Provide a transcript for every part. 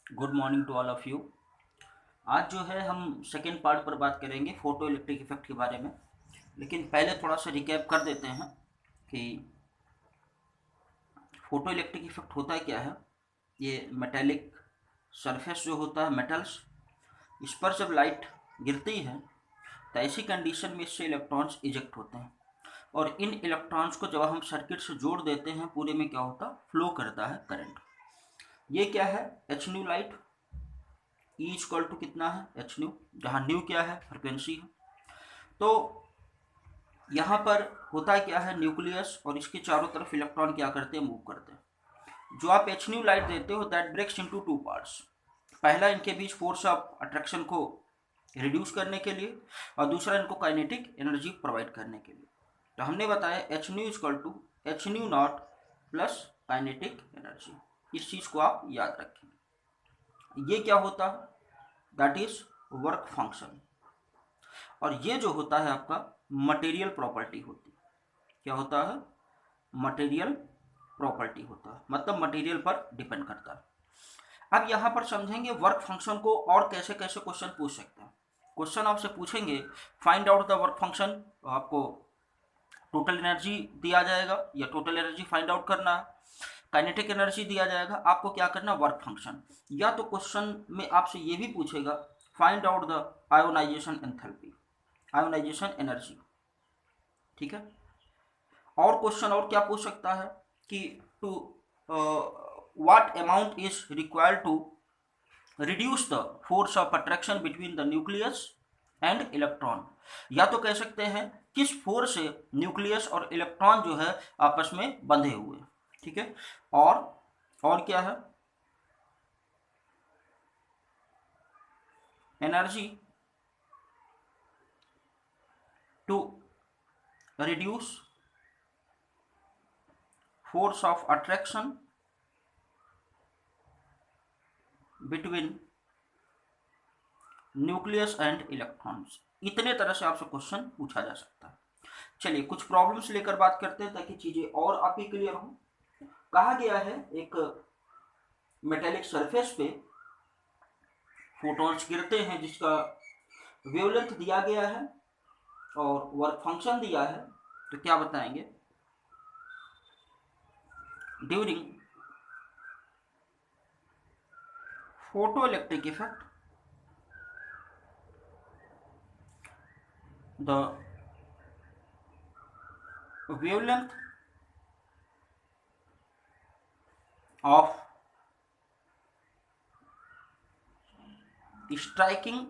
Good morning to all of you. आज जो है हम सेकेंड पार्ट पर बात करेंगे फोटो इलेक्ट्रिक इफेक्ट के बारे में। लेकिन पहले थोड़ा सा रिकैप कर देते हैं कि फोटो इलेक्ट्रिक इफेक्ट होता है क्या है। ये मेटेलिक सरफेस जो होता है मेटल्स, इस पर जब लाइट गिरती है तो ऐसी कंडीशन में इससे इलेक्ट्रॉन्स इजेक्ट होते हैं। और इन इलेक्ट्रॉन्स को जब हम सर्किट से जोड़ देते हैं पूरे में क्या होता है, फ्लो करता है करंट। ये क्या है, H nu light. E equal to कितना है, एच न्यू, जहाँ न्यू क्या है, फ्रिक्वेंसी है। तो यहाँ पर होता क्या है, न्यूक्लियस और इसके चारों तरफ इलेक्ट्रॉन क्या करते हैं, मूव करते हैं। जो आप एच न्यू लाइट देते हो that breaks into two parts. पहला इनके बीच फोर्स ऑफ अट्रैक्शन को रिड्यूस करने के लिए, और दूसरा इनको काइनेटिक एनर्जी प्रोवाइड करने के लिए। तो हमने बताया H nu equal to H nu naught plus kinetic energy. इस चीज़ को आप याद रखें। ये क्या होता है, दैट इज वर्क फंक्शन। और ये जो होता है आपका मटेरियल प्रॉपर्टी होती है। क्या होता है, मटेरियल प्रॉपर्टी होता है, मतलब मटेरियल पर डिपेंड करता है। अब यहाँ पर समझेंगे वर्क फंक्शन को और कैसे कैसे क्वेश्चन पूछ सकते हैं। क्वेश्चन आपसे पूछेंगे find out the work function, तो आपको टोटल एनर्जी दिया जाएगा या टोटल एनर्जी फाइंड आउट करना है। काइनेटिक एनर्जी दिया जाएगा, आपको क्या करना, वर्क फंक्शन। या तो क्वेश्चन में आपसे ये भी पूछेगा find out the ionisation enthalpy, ionisation energy. ठीक है। और क्वेश्चन और क्या पूछ सकता है कि to what amount is required to reduce the force of attraction between the nucleus and electron. या तो कह सकते हैं किस फोर्स से न्यूक्लियस और इलेक्ट्रॉन जो है आपस में बंधे हुए। ठीक है। और क्या है, energy to reduce force of attraction between nucleus and electrons. इतने तरह से आपसे क्वेश्चन पूछा जा सकता है। चलिए कुछ प्रॉब्लम्स लेकर बात करते हैं ताकि चीजें और आपकी क्लियर हो। कहा गया है एक मेटेलिक सरफेस पे फोटॉन्स गिरते हैं जिसका वेवलेंथ दिया गया है और वर्क फंक्शन दिया है। तो क्या बताएंगे, during photo electric effect the wavelength of striking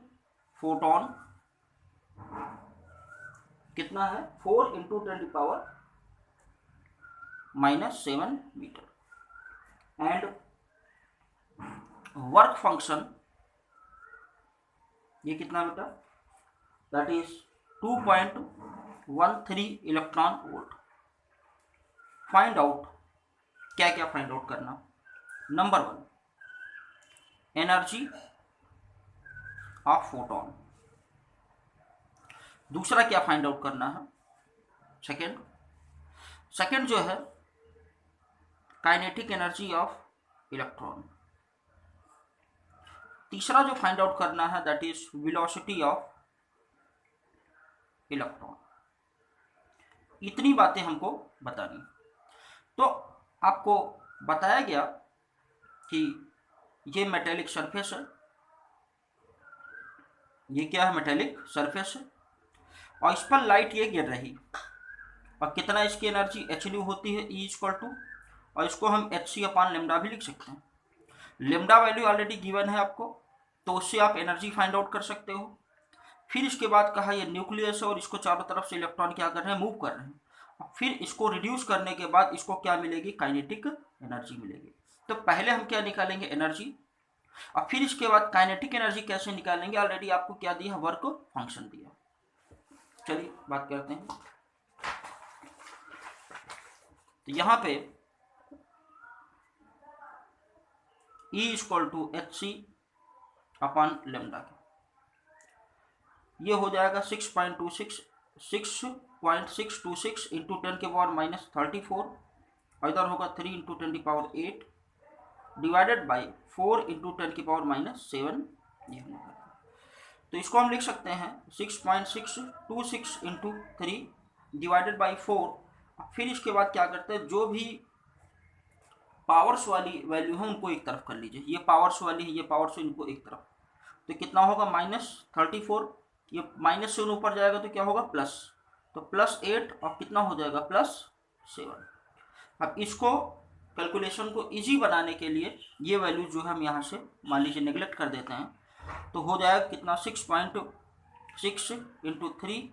photon कितना है, 4 into 10⁻⁻7 metre. And work function ये कितना बेटा, that is 2.13 electron volt. Find out, क्या क्या फाइंड आउट करना, नंबर 1 एनर्जी ऑफ फोटोन। दूसरा क्या फाइंड आउट करना है, सेकेंड जो है काइनेटिक एनर्जी ऑफ इलेक्ट्रॉन। तीसरा जो फाइंड आउट करना है that is velocity of electron. इतनी बातें हमको बतानी। तो आपको बताया गया कि ये मेटेलिक सरफेस है, ये क्या है, मेटेलिक सरफेस है, और इस पर लाइट ये गिर रही, और कितना इसकी एनर्जी एच न्यू होती है, ई इक्वल टू, और इसको हम एच सी अपान लेमडा भी लिख सकते हैं। लेमडा वैल्यू ऑलरेडी गिवन है आपको, तो उससे आप एनर्जी फाइंड आउट कर सकते हो। फिर इसके बाद कहा ये न्यूक्लियस है और इसको चारों तरफ से इलेक्ट्रॉन क्या कर रहे हैं, मूव कर रहे हैं। फिर इसको रिड्यूस करने के बाद इसको क्या मिलेगी, काइनेटिक एनर्जी मिलेगी। तो पहले हम क्या निकालेंगे, एनर्जी, और फिर इसके बाद काइनेटिक एनर्जी कैसे निकालेंगे, ऑलरेडी आपको क्या दिया, वर्क फंक्शन दिया। चलिए बात करते हैं। तो यहाँ पे E equal to H C upon lambda के, ये हो जाएगा 6.26 इंटू 10⁻⁻34, और इधर होगा 3 इंटू 10⁸ डिवाइडेड बाई 4 इंटू 10⁻⁻7। ये हमने करा। तो इसको हम लिख सकते हैं 6.626 इंटू 3 डिवाइडेड बाई 4। फिर इसके बाद क्या करते हैं, जो भी पावर्स वाली वैल्यू है उनको एक तरफ कर लीजिए। ये पावर्स वाली है, ये पावर्स, इनको एक तरफ। तो कितना होगा -34। ये माइनस से ऊपर जाएगा तो क्या होगा प्लस, तो +8 और कितना हो जाएगा +7। अब इसको कैलकुलेशन को इजी बनाने के लिए ये वैल्यू जो हम यहाँ से मान लीजिए नेगलेक्ट कर देते हैं, तो हो जाएगा कितना 6.6 इंटू 3,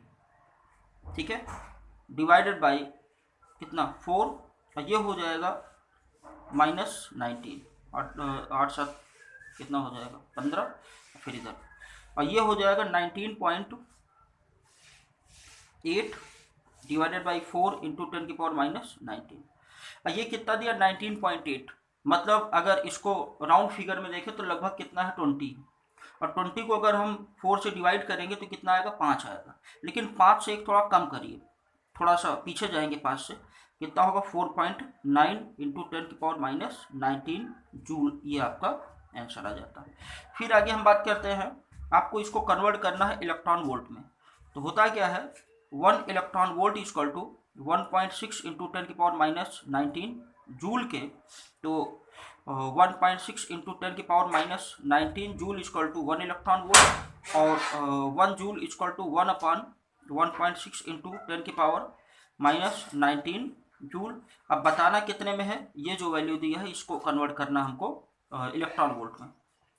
ठीक है, डिवाइडेड बाई कितना 4, और ये हो जाएगा -19 और 8 7 कितना हो जाएगा 15, फिर इधर, और ये हो जाएगा 19.8 डिवाइडेड बाई 4 इंटू 10⁻⁻19। और ये कितना दिया 19.8, मतलब अगर इसको राउंड फिगर में देखें तो लगभग कितना है 20, और 20 को अगर हम 4 से डिवाइड करेंगे तो कितना आएगा 5 आएगा। लेकिन 5 से एक थोड़ा कम करिए, थोड़ा सा पीछे जाएंगे 5 से, कितना होगा 4.9 इंटू 10⁻⁻19 जूल। ये आपका आंसर आ जाता है। फिर आगे हम बात करते हैं, आपको इसको कन्वर्ट करना है इलेक्ट्रॉन वोल्ट में। तो होता क्या है 1 electron volt equal to 1.6 into 10⁻⁻19 joule के। तो 1.6 into 10⁻⁻19 joule equal to 1 electron volt, और 1 joule equal to 1/1.6 into 10⁻⁻19 joule. अब बताना कितने में है, ये जो वैल्यू दी है इसको कन्वर्ट करना हमको इलेक्ट्रॉन वोल्ट में।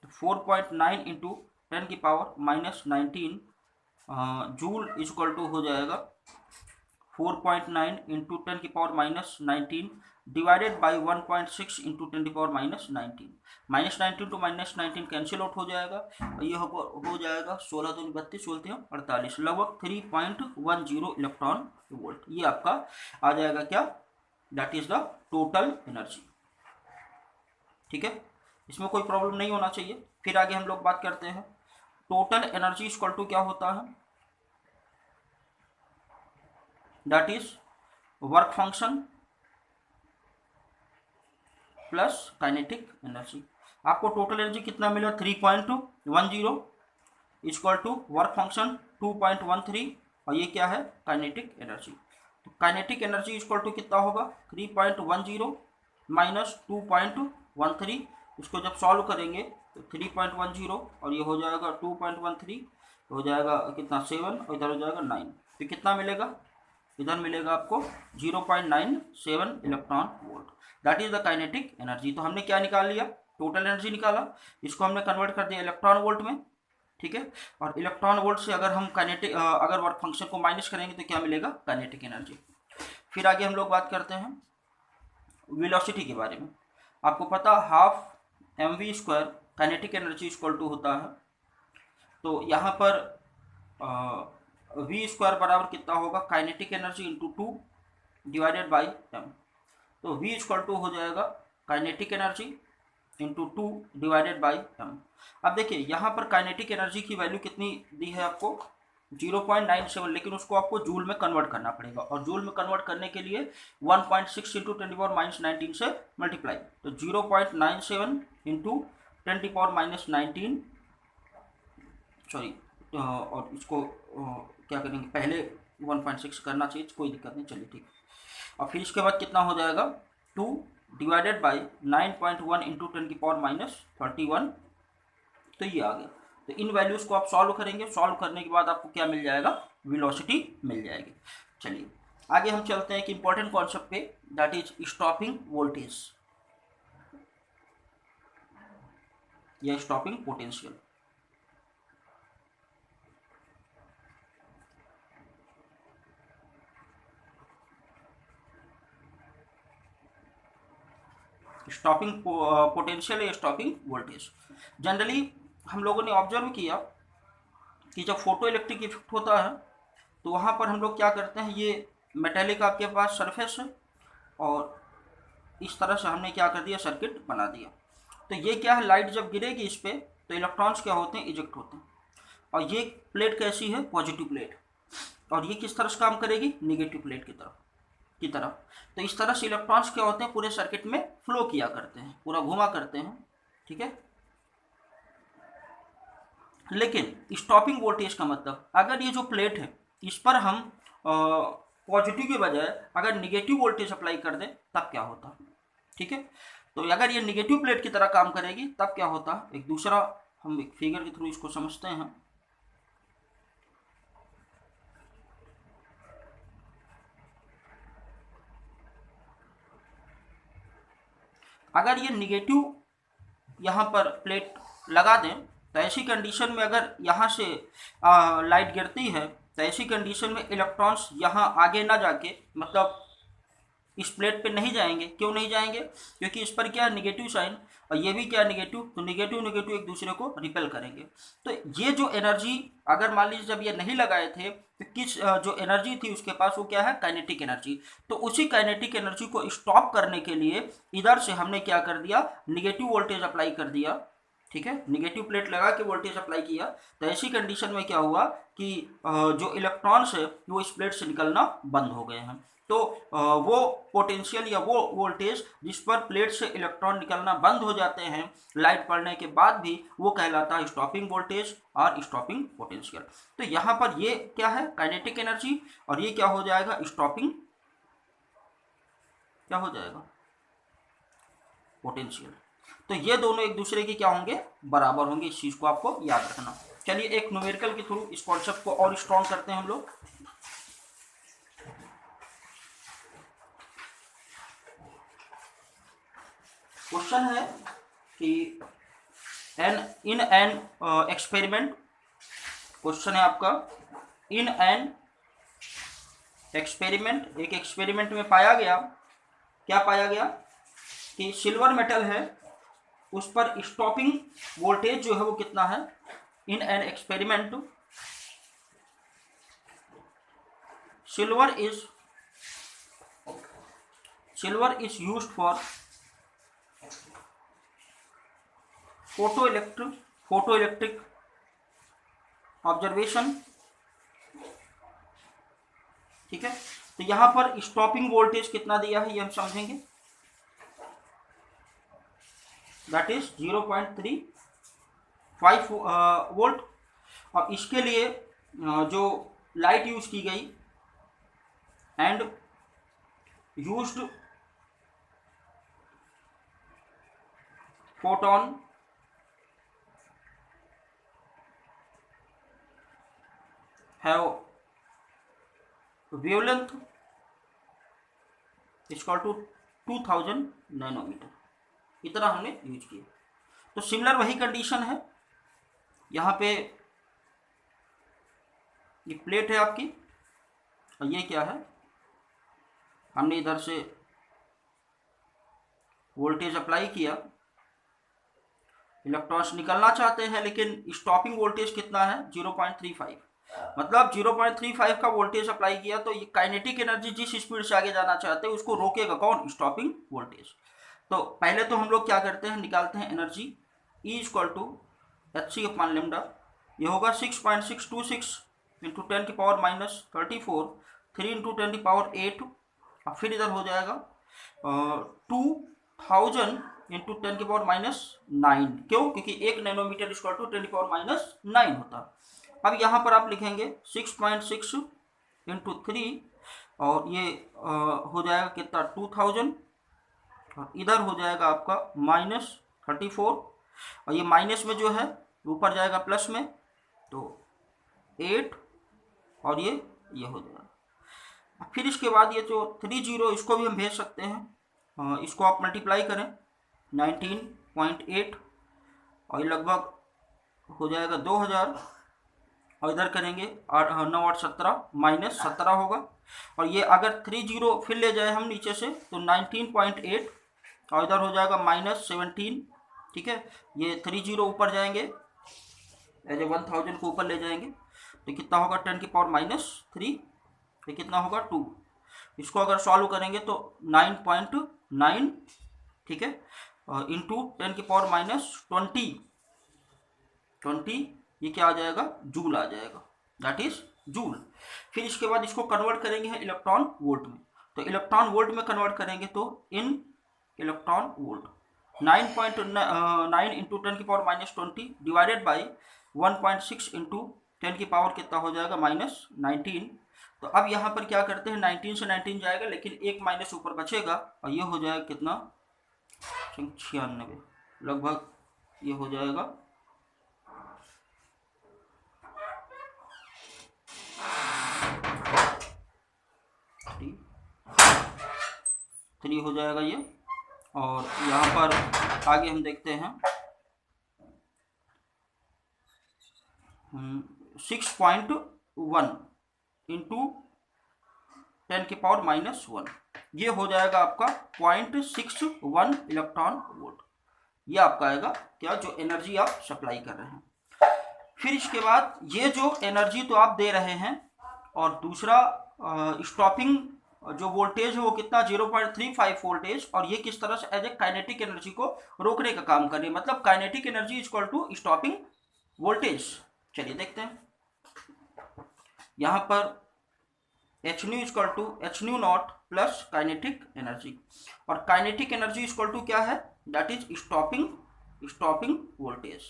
तो 4.9 इंटू 10⁻⁻19 जूल इक्वल टू हो जाएगा 4.9 into 10⁻⁻19 divided by 1.6 into 10⁻⁻19। -19 to -19 cancel out हो जाएगा, और ये हो जाएगा 16 दूनी 32, 16 48, लगभग 3.10 इलेक्ट्रॉन वोल्ट। ये आपका आ जाएगा क्या, that is the total energy. ठीक है, इसमें कोई प्रॉब्लम नहीं होना चाहिए। फिर आगे हम लोग बात करते हैं टोटल एनर्जी इक्वल टू क्या होता है, that is work function plus kinetic energy. आपको टोटल एनर्जी कितना मिला 3.10 इक्वल टू वर्क फंक्शन 2.13, और ये क्या है काइनेटिक एनर्जी। तो काइनेटिक एनर्जी इक्वल टू कितना होगा 3.10 माइनस 2.13। इसको जब सॉल्व करेंगे तो 3.10 और ये हो जाएगा 2.13, हो जाएगा कितना 7, और इधर हो जाएगा 9। तो कितना मिलेगा, इधर मिलेगा आपको 0.97 electron volt, that is the kinetic energy. तो हमने क्या निकाल लिया, टोटल एनर्जी निकाला, इसको हमने कन्वर्ट कर दिया इलेक्ट्रॉन वोल्ट में। ठीक है, और इलेक्ट्रॉन वोल्ट से अगर हम काइनेटिक अगर वर्क फंक्शन को माइनस करेंगे तो क्या मिलेगा काइनेटिक एनर्जी। फिर आगे हम लोग बात करते हैं वेलोसिटी के बारे में। आपको पता 12 mv² kinetic energy equal to होता है। तो यहाँ पर v स्क्वायर बराबर कितना होगा kinetic energy into 2 divided by m। तो v इक्वल टू हो जाएगा kinetic energy into 2 divided by m। अब देखिए यहाँ पर काइनेटिक एनर्जी की वैल्यू कितनी दी है आपको 0.97, लेकिन उसको आपको जूल में कन्वर्ट करना पड़ेगा, और जूल में कन्वर्ट करने के लिए 1.6 इंटू 10⁻⁻19 से मल्टीप्लाई। तो 0.97 इंटू 10⁻⁻19 सॉरी, और इसको क्या करेंगे पहले 1.6 करना चाहिए, कोई दिक्कत नहीं, चलिए ठीक। और फिर इसके बाद कितना हो जाएगा 2 डिवाइडेड बाई 9.1 इंटू 10⁻31। तो ये आ गया। तो इन वैल्यूज़ को आप सॉल्व करेंगे, सॉल्व करने के बाद आपको क्या मिल जाएगा वेलोसिटी मिल जाएगी। चलिए आगे हम चलते हैं एक इंपॉर्टेंट कॉन्सेप्ट पे, दैट इज स्टॉपिंग वोल्टेज या स्टॉपिंग पोटेंशियल। स्टॉपिंग पोटेंशियल या स्टॉपिंग वोल्टेज। जनरली हम लोगों ने ऑब्जर्व किया कि जब फोटो इलेक्ट्रिक इफेक्ट होता है तो वहाँ पर हम लोग क्या करते हैं, ये मेटेलिक आपके पास सरफेस है और इस तरह से हमने क्या कर दिया सर्किट बना दिया। तो ये क्या है, लाइट जब गिरेगी इस पर तो इलेक्ट्रॉन्स क्या होते हैं इजेक्ट होते हैं, और ये प्लेट कैसी है पॉजिटिव प्लेट, और ये किस तरह से काम करेगी नेगेटिव प्लेट की तरफ। की तरह। तो इस तरह से इलेक्ट्रॉन्स क्या होते हैं, पूरे सर्किट में फ्लो किया करते हैं, पूरा घुमा करते हैं, ठीक है। लेकिन स्टॉपिंग वोल्टेज का मतलब, अगर ये जो प्लेट है इस पर हम पॉजिटिव के बजाय अगर निगेटिव वोल्टेज अप्लाई कर दें तब क्या होता, ठीक है। तो अगर ये निगेटिव प्लेट की तरह काम करेगी तब क्या होता, एक दूसरा हम एक फिगर के थ्रू इसको समझते हैं। अगर ये निगेटिव यहाँ पर प्लेट लगा दें तो ऐसी कंडीशन में अगर यहाँ से लाइट गिरती है तो ऐसी कंडीशन में इलेक्ट्रॉन्स यहाँ आगे ना जाके, मतलब इस प्लेट पे नहीं जाएंगे। क्यों नहीं जाएंगे, क्योंकि इस पर क्या है निगेटिव साइन, और ये भी क्या निगेटिव, तो निगेटिव निगेटिव एक दूसरे को रिपेल करेंगे। तो ये जो एनर्जी, अगर मान लीजिए जब ये नहीं लगाए थे तो किस जो एनर्जी थी उसके पास, वो क्या है काइनेटिक एनर्जी। तो उसी काइनेटिक एनर्जी को स्टॉप करने के लिए इधर से हमने क्या कर दिया, निगेटिव वोल्टेज अप्लाई कर दिया, ठीक है। निगेटिव प्लेट लगा के वोल्टेज अप्लाई किया तो ऐसी कंडीशन में क्या हुआ कि जो इलेक्ट्रॉन्स है वो इस प्लेट से निकलना बंद हो गए हैं। तो वो पोटेंशियल या वो वोल्टेज जिस पर प्लेट से इलेक्ट्रॉन निकलना बंद हो जाते हैं लाइट पड़ने के बाद भी, वो कहलाता है स्टॉपिंग वोल्टेज और स्टॉपिंग पोटेंशियल। तो यहाँ पर ये क्या है काइनेटिक एनर्जी, और ये क्या हो जाएगा स्टॉपिंग, क्या हो जाएगा पोटेंशियल। तो ये दोनों एक दूसरे के क्या होंगे, बराबर होंगे। इस चीज को आपको याद रखना। चलिए एक न्यूमेरिकल के थ्रू इस कॉन्सेप्ट को और स्ट्रॉन्ग करते हैं हम लोग। क्वेश्चन है कि इन एन एक्सपेरिमेंट, क्वेश्चन है आपका, इन एन एक्सपेरिमेंट, एक एक्सपेरिमेंट में पाया गया, क्या पाया गया कि सिल्वर मेटल है उस पर स्टॉपिंग वोल्टेज जो है वो कितना है। In an experiment silver is used for photo electric observation, ठीक है। तो यहां पर स्टॉपिंग वोल्टेज कितना दिया है ये हम समझेंगे, दैट इज 0.35 वोल्ट। और इसके लिए जो लाइट यूज की गई and used photon have wavelength equal to 2000 nanometre, इतना हमने यूज किया। तो सिमिलर वही कंडीशन है, यहाँ पे ये प्लेट है आपकी और ये क्या है, हमने इधर से वोल्टेज अप्लाई किया, इलेक्ट्रॉन्स निकलना चाहते हैं लेकिन स्टॉपिंग वोल्टेज कितना है 0.35, मतलब 0.35 का वोल्टेज अप्लाई किया। तो ये काइनेटिक एनर्जी जिस स्पीड से आगे जाना चाहते हैं उसको रोकेगा कौन, स्टॉपिंग वोल्टेज। तो पहले तो हम लोग क्या करते हैं, निकालते हैं energy, E equal to HC upon lambda, ये होगा 6.626 इंटू 10 की पावर माइनस 34, 3 इंटू 10 की पावर 8, और फिर इधर हो जाएगा 2000 इंटू 10 की पावर माइनस 9। क्यों, क्योंकि 1 नैनोमीटर इक्वल टू 10 की पावर माइनस 9 होता। अब यहाँ पर आप लिखेंगे 6.6 इंटू 3, और ये हो जाएगा कितना 2000, और इधर हो जाएगा आपका माइनस 34, और ये माइनस में जो है ऊपर जाएगा प्लस में, तो 8, और ये हो जाएगा। फिर इसके बाद ये जो 30 इसको भी हम भेज सकते हैं, इसको आप मल्टीप्लाई करें 19.8, और ये लगभग हो जाएगा 2000, और इधर करेंगे 9 8 17 माइनस 17 होगा, और ये अगर 30 फिर ले जाए हम नीचे से तो 19.8, और इधर हो जाएगा माइनस 17, ठीक है। ये 30 ऊपर जाएंगे एज ए 1000 को ऊपर ले जाएंगे तो कितना होगा 10 की पावर माइनस 3, ये कितना होगा 2। इसको अगर सॉल्व करेंगे तो 9.9, ठीक है, इंटू 10 की पावर माइनस 20, ये क्या आ जाएगा जूल आ जाएगा, दैट इज जूल। फिर इसके बाद इसको कन्वर्ट करेंगे इलेक्ट्रॉन वोल्ट में, तो इलेक्ट्रॉन वोल्ट में कन्वर्ट करेंगे तो in electron volt 9.9 into 10⁻⁻20 divided by 1.6 into 10 की पावर कितना हो जाएगा -19। तो अब यहाँ पर क्या करते हैं, 19 से 19 जाएगा लेकिन एक माइनस ऊपर बचेगा और ये हो जाएगा कितना 96 लगभग, ये हो जाएगा 3 हो जाएगा ये। और यहाँ पर आगे हम देखते हैं 6.1 इंटू 10⁻⁻1, ये हो जाएगा आपका 0.61 इलेक्ट्रॉन वोल्ट। ये आपका आएगा क्या, जो एनर्जी आप सप्लाई कर रहे हैं। फिर इसके बाद ये जो एनर्जी तो आप दे रहे हैं, और दूसरा स्टॉपिंग जो वोल्टेज है वो कितना 0.35 वोल्टेज, और ये किस तरह से एज ए काइनेटिक एनर्जी को रोकने का काम कर रही है, मतलब kinetic energy is equal to stopping voltage. चलिए देखते हैं, यहाँ पर H nu equal to H nu naught plus kinetic energy, और काइनेटिक एनर्जी इक्वल टू क्या है, that is stopping voltage,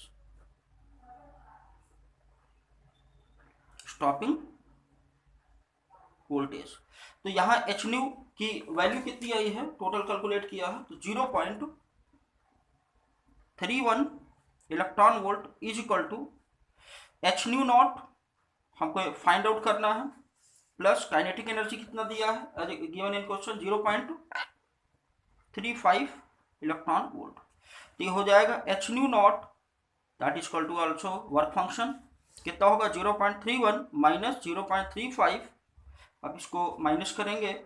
stopping voltage. तो यहाँ एच न्यू की वैल्यू कितनी आई है, टोटल कैलकुलेट किया है तो 0.31 electron volt is equal to H nu naught हमको फाइंड आउट करना है, प्लस काइनेटिक एनर्जी कितना दिया है as given in question 0.35 electron volt. तो ये हो जाएगा H nu naught that is equal to also work function कितना होगा 0.31 माइनस 0.35। अब इसको माइनस करेंगे,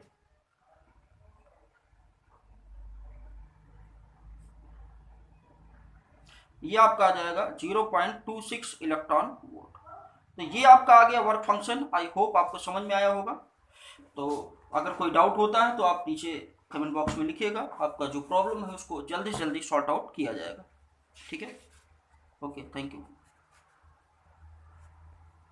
ये आपका आ जाएगा 0.26 इलेक्ट्रॉन वोल्ट। तो ये आपका आ गया वर्क फंक्शन। आई होप आपको समझ में आया होगा। तो अगर कोई डाउट होता है तो आप नीचे कमेंट बॉक्स में लिखिएगा, आपका जो प्रॉब्लम है उसको जल्दी से जल्दी सॉर्ट आउट किया जाएगा। ठीक है, ओके, थैंक यू।